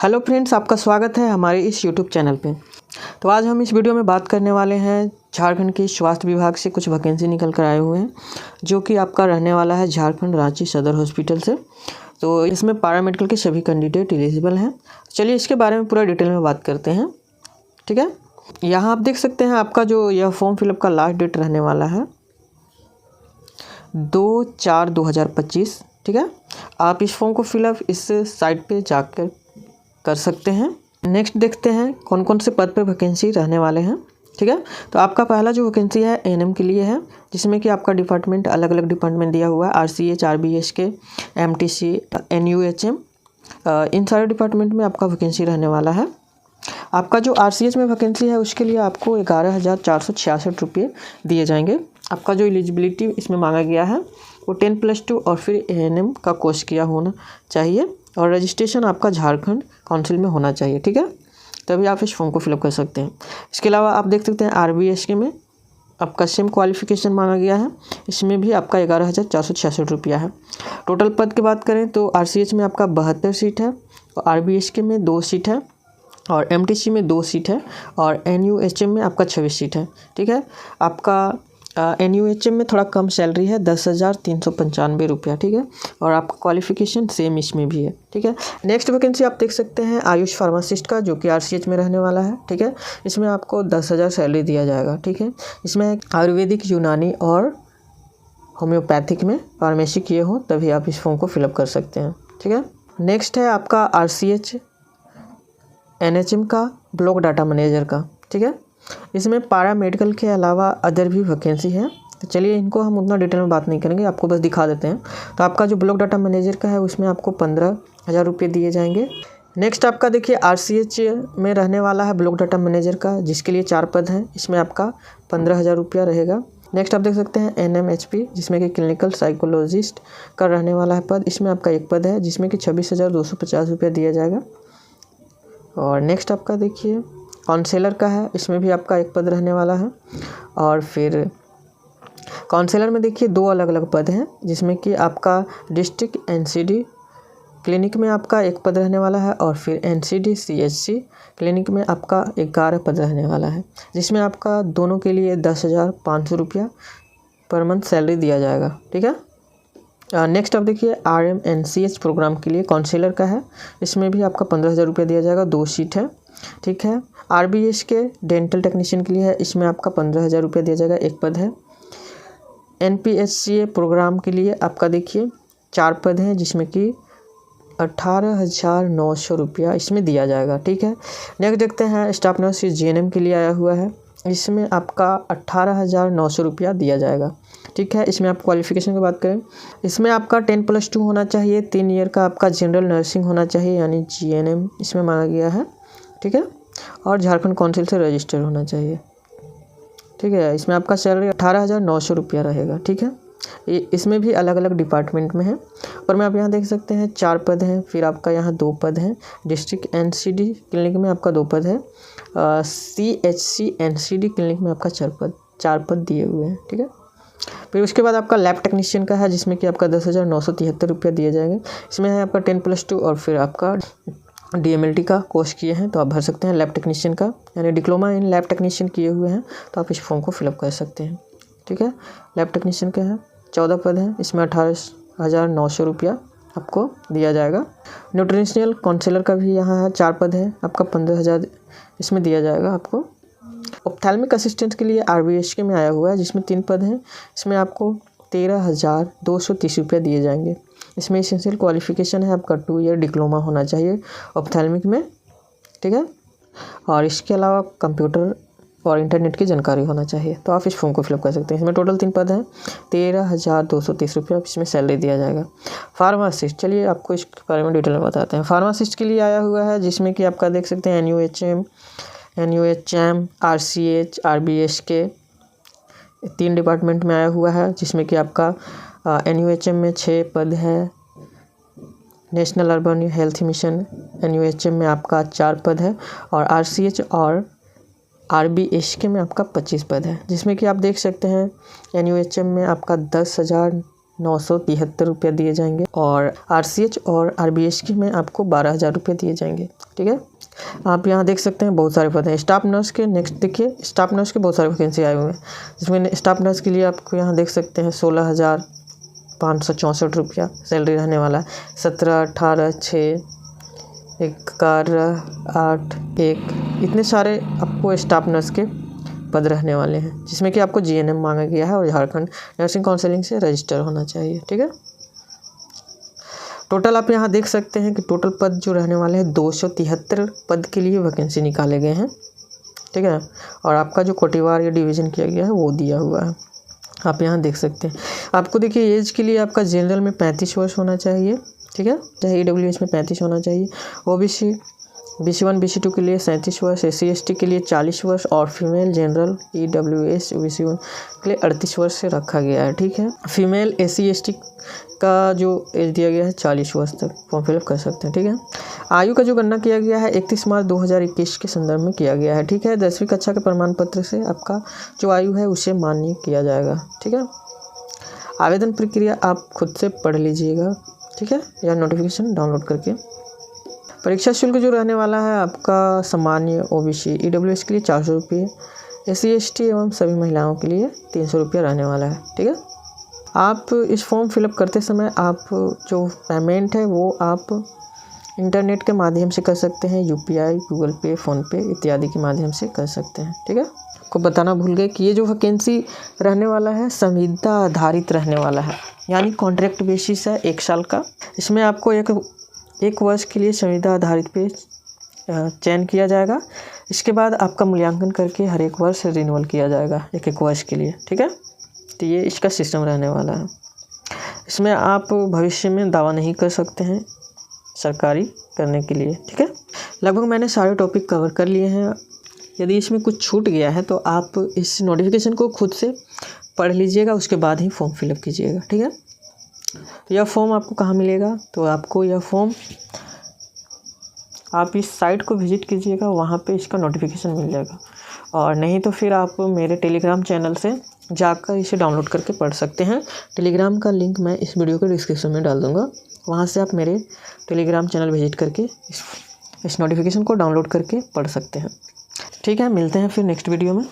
Hello friends, आपका स्वागत है हमारे इस यूट्यूब चैनल पे। तो आज हम इस वीडियो में बात करने वाले हैं झारखंड के स्वास्थ्य विभाग से कुछ वैकेंसी निकल कर आए हुए हैं, जो कि आपका रहने वाला है झारखंड रांची सदर हॉस्पिटल से। तो इसमें पैरामेडिकल के सभी कैंडिडेट एलिजिबल हैं। चलिए इसके बारे में पूरा डिटेल में बात करते हैं। ठीक है, यहाँ आप देख सकते हैं आपका जो यह फॉर्म फिलअप का लास्ट डेट रहने वाला है 2/4/2025। ठीक है, आप इस फॉर्म को फिलअप इस साइट पे जाकर कर सकते हैं। नेक्स्ट देखते हैं कौन कौन से पद पे वैकेंसी रहने वाले हैं। ठीक है, तो आपका पहला जो वैकेंसी है एएनएम के लिए है, जिसमें कि आपका डिपार्टमेंट अलग अलग डिपार्टमेंट दिया हुआ है, आरसीएच, आरबीएसके, एमटीसी, एनयूएचएम, इन सारे डिपार्टमेंट में आपका वैकेंसी रहने वाला है। आपका जो आरसीएच में वैकेंसी है उसके लिए आपको 11,466 रुपये दिए जाएंगे। आपका जो एलिजिबिलिटी इसमें मांगा गया है वो 10+2 और फिर एएनएम का कोर्स किया होना चाहिए और रजिस्ट्रेशन आपका झारखंड काउंसिल में होना चाहिए। ठीक है, तभी आप इस फॉर्म को फिलअप कर सकते हैं। इसके अलावा आप देख सकते हैं आरबीएसके में आपका सेम क्वालिफिकेशन मांगा गया है, इसमें भी आपका 11,466 रुपया है। टोटल पद की बात करें तो आरसीएच में आपका 72 सीट है और आरबीएसके में 2 सीट है और एमटीसी में 2 सीट है और एनयूएचएम में आपका 26 सीट है। ठीक है, आपका एनयूएचएम में थोड़ा कम सैलरी है 10,395 रुपया। ठीक है, और आपका क्वालिफिकेशन सेम इसमें भी है। ठीक है, नेक्स्ट वैकेंसी आप देख सकते हैं आयुष फार्मासिस्ट का, जो कि आरसीएच में रहने वाला है। ठीक है, इसमें आपको 10,000 सैलरी दिया जाएगा। ठीक है, इसमें आयुर्वेदिक, यूनानी और होम्योपैथिक में फार्मेसी किए हो तभी आप इस फॉर्म को फिलअप कर सकते हैं। ठीक है, नेक्स्ट है आपका आरसीएच एनएचएम का ब्लॉक डाटा मैनेजर का। ठीक है, इसमें पैरामेडिकल के अलावा अदर भी वैकेंसी है। तो चलिए इनको हम उतना डिटेल में बात नहीं करेंगे, आपको बस दिखा देते हैं। तो आपका जो ब्लॉक डाटा मैनेजर का है उसमें आपको 15,000 रुपये दिए जाएंगे। नेक्स्ट आपका देखिए आरसीएच में रहने वाला है ब्लॉक डाटा मैनेजर का, जिसके लिए 4 पद हैं, इसमें आपका 15,000 रुपया रहेगा। नेक्स्ट आप देख सकते हैं एनएमएचपी, जिसमें कि क्लिनिकल साइकोलॉजिस्ट का रहने वाला है पद, इसमें आपका 1 पद है जिसमें कि 26,250 रुपया दिया जाएगा। और नेक्स्ट आपका देखिए काउंसलर का है, इसमें भी आपका 1 पद रहने वाला है। और फिर काउंसलर में देखिए 2 अलग अलग पद हैं, जिसमें कि आपका डिस्ट्रिक्ट एनसीडी क्लिनिक में आपका 1 पद रहने वाला है और फिर एनसीडी सीएचसी क्लिनिक में आपका 11 पद रहने वाला है, जिसमें आपका दोनों के लिए 10,500 रुपया पर मंथ सैलरी दिया जाएगा। ठीक है, नेक्स्ट आप देखिए RMNCH प्रोग्राम के लिए काउंसलर का है, इसमें भी आपका 15,000 रुपया दिया जाएगा, 2 सीट है। ठीक है, आरबीएस के डेंटल टेक्नीशियन के लिए है, इसमें आपका 15,000 रुपया दिया जाएगा, 1 पद है। NPHCA प्रोग्राम के लिए आपका देखिए 4 पद हैं, जिसमें कि 18,900 रुपया इसमें दिया जाएगा। ठीक है, नेक्स्ट देखते हैं स्टाफ नर्स GNM के लिए आया हुआ है, इसमें आपका 18,900 रुपया दिया जाएगा। ठीक है, इसमें आप क्वालिफिकेशन की बात करें, इसमें आपका 10+2 होना चाहिए, 3 ईयर का आपका जनरल नर्सिंग होना चाहिए यानी GNM इसमें मांगा गया है। ठीक है, और झारखंड काउंसिल से रजिस्टर होना चाहिए। ठीक है, इसमें आपका सैलरी 18,900 रुपया रहेगा। ठीक है, इसमें भी अलग अलग डिपार्टमेंट में है, और मैं आप यहाँ देख सकते हैं 4 पद हैं, फिर आपका यहाँ 2 पद हैं। डिस्ट्रिक्ट एनसीडी क्लिनिक में आपका 2 पद है, CHC एनसीडी क्लिनिक में आपका 4 पद दिए हुए हैं। ठीक है, फिर उसके बाद आपका लैब टेक्नीशियन का है, जिसमें कि आपका 10,973 रुपया दिए जाएंगे। इसमें है आपका 10+2 और फिर आपका DMLT का कोर्स किए हैं तो आप भर सकते हैं। लैब टेक्नीशियन का यानी डिप्लोमा इन लैब टेक्नीशियन किए हुए हैं तो आप इस फॉर्म को फिलअप कर सकते हैं। ठीक है, लैब टेक्नीशियन का है, 14 पद हैं, इसमें 18,900 रुपया आपको दिया जाएगा। न्यूट्रिशनल काउंसलर का भी यहाँ है, 4 पद है, आपका 15,000 इसमें दिया जाएगा आपको। ऑप्थेल्मिक असिस्टेंट के लिए RBSK में आया हुआ है, जिसमें 3 पद हैं, इसमें आपको 13,230 रुपया दिए जाएंगे। इसमें एसेंशियल क्वालिफिकेशन है आपका 2 ईयर डिप्लोमा होना चाहिए ऑप्थेल्मिक में। ठीक है, और इसके अलावा कंप्यूटर और इंटरनेट की जानकारी होना चाहिए तो आप इस फॉर्म को फिलअप कर सकते हैं। इसमें टोटल 3 पद हैं, 13,230 रुपया इसमें सैलरी दिया जाएगा। फार्मासिस्ट, चलिए आपको इसके बारे में डिटेल में बताते हैं। फार्मासिस्ट के लिए आया हुआ है, जिसमें कि आपका देख सकते हैं NUHM, RCH, RBSK 3 डिपार्टमेंट में आया हुआ है, जिसमें कि आपका NUHM में 6 पद है। National urban health mission NUHM में आपका 4 पद है और RCH और RBSK में आपका 25 पद है, जिसमें कि आप देख सकते हैं NUHM में आपका 10,000 973 रुपये दिए जाएंगे और RCH और RBHK में आपको 12,000 रुपये दिए जाएंगे। ठीक है, आप यहाँ देख सकते हैं बहुत सारे पद हैं। स्टाफ नर्स के नेक्स्ट देखिए, स्टाफ नर्स के बहुत सारे वैकेंसी आए हुए हैं, जिसमें स्टाफ नर्स के लिए आपको यहाँ देख सकते हैं 16,564 रुपया सैलरी रहने वाला है। 17, 18, 6, 11, 8, 1 इतने सारे आपको स्टाफ नर्स के पद रहने वाले हैं, जिसमें कि आपको GNM मांगा गया है और झारखंड नर्सिंग काउंसिलिंग से रजिस्टर होना चाहिए। ठीक है, टोटल आप यहाँ देख सकते हैं कि टोटल पद जो रहने वाले हैं 273 पद के लिए वैकेंसी निकाले गए हैं। ठीक है, और आपका जो कोटिवार या डिवीज़न किया गया है वो दिया हुआ है, आप यहाँ देख सकते हैं। आपको देखिए एज के लिए आपका जनरल में 35 वर्ष होना चाहिए। ठीक है, चाहे EWS में 35 होना चाहिए। OBC BC1 BC2 के लिए 37 वर्ष, SC ST के लिए 40 वर्ष और फीमेल जनरल EWS BC1 के लिए 38 वर्ष से रखा गया है। ठीक है, फीमेल SC ST का जो एज दिया गया है 40 वर्ष तक फॉर्म फिलअप कर सकते हैं। ठीक है, आयु का जो गणना किया गया है 31 मार्च 2021 के संदर्भ में किया गया है। ठीक है, 10वीं कक्षा के प्रमाण पत्र से आपका जो आयु है उसे मान्य किया जाएगा। ठीक है, आवेदन प्रक्रिया आप खुद से पढ़ लीजिएगा। ठीक है, या नोटिफिकेशन डाउनलोड करके। परीक्षा शुल्क जो रहने वाला है आपका सामान्य OBC EWS के लिए 400 रुपये, SC ST एवं सभी महिलाओं के लिए 300 रुपया रहने वाला है। ठीक है, आप इस फॉर्म फिलअप करते समय आप जो पेमेंट है वो आप इंटरनेट के माध्यम से कर सकते हैं, UPI, गूगल पे, फ़ोनपे इत्यादि के माध्यम से कर सकते हैं। ठीक है, आपको बताना भूल गए कि ये जो वैकेंसी रहने वाला है संविदा आधारित रहने वाला है, यानी कॉन्ट्रैक्ट बेसिस है 1 साल का। इसमें आपको एक वर्ष के लिए संविदा आधारित पे चयन किया जाएगा। इसके बाद आपका मूल्यांकन करके हर एक वर्ष रिन्यूअल किया जाएगा एक वर्ष के लिए। ठीक है, तो ये इसका सिस्टम रहने वाला है। इसमें आप भविष्य में दावा नहीं कर सकते हैं सरकारी करने के लिए। ठीक है, लगभग मैंने सारे टॉपिक कवर कर लिए हैं। यदि इसमें कुछ छूट गया है तो आप इस नोटिफिकेशन को खुद से पढ़ लीजिएगा, उसके बाद ही फॉर्म फिलअप कीजिएगा। ठीक है, यह फॉर्म आपको कहाँ मिलेगा, तो आपको यह फॉर्म आप इस साइट को विजिट कीजिएगा, वहाँ पे इसका नोटिफिकेशन मिल जाएगा। और नहीं तो फिर आप मेरे टेलीग्राम चैनल से जाकर इसे डाउनलोड करके पढ़ सकते हैं। टेलीग्राम का लिंक मैं इस वीडियो के डिस्क्रिप्शन में डाल दूँगा, वहाँ से आप मेरे टेलीग्राम चैनल विजिट करके इस नोटिफिकेशन को डाउनलोड करके पढ़ सकते हैं। ठीक है, मिलते हैं फिर नेक्स्ट वीडियो में।